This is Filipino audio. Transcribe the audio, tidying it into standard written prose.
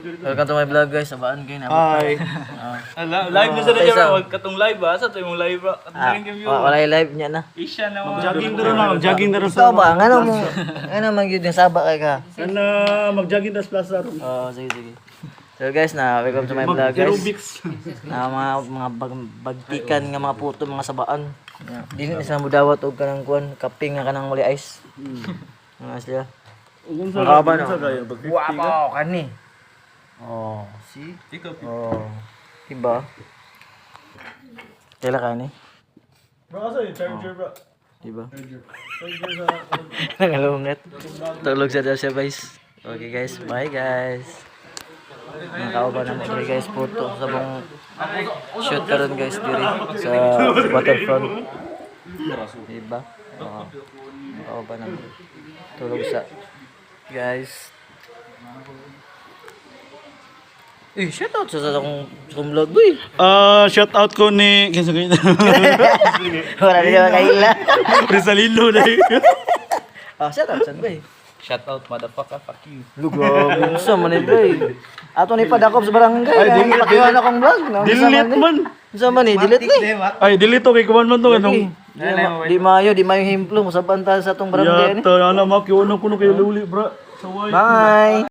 Welcome to my vlog guys, sabaan kayo na. Hi. Live na sa niya, wag katong live ba? Sa to yung live ba? Katong yung view. Wala yung live niya na. Isya na mo. Mag-jogging na rin Ikaw ba? Ano man yun yung saba kay ka? Sana mag-jogging na sa plaza ron. Oo, sige. So guys, welcome to my vlog guys. Aerobics. Mga bagtikan nga mga puto, mga sabaan. Dili na sila mo dawat og kanang kuan, kaping nga kanang muli ice. Mga sila. Ugong Mga ba no? Wow, kani. Oh, see? Oh. Diba? Kailan ka ni? Bro, asa yung charger bro? Diba? Nangalungat. Tulog sa daw siya guys. Okay guys, bye guys. Nakauba na mo guys, photo sa bang shoot karon guys diri sa waterfront. Diba? Oo. Nakauba na mo. Tulog sa guys. Shout out sa akong vlog boy. Shout out ko ni kinsa kay Wala na kaila. Rizalino na. Shout out san boy. Shout out motherfucker, fuck you. Lugo, unsa man ni boy. Ato ni padakop sa barangay. Ay, pakiwan akong vlog. Delete man. Unsa man ni? Delete ni. Ay, delete to kay kuman man to anong. Di mayo himplo mo sa banta sa atong barangay ni. Yata, alam mo kiuno kuno kay luli bro. Bye.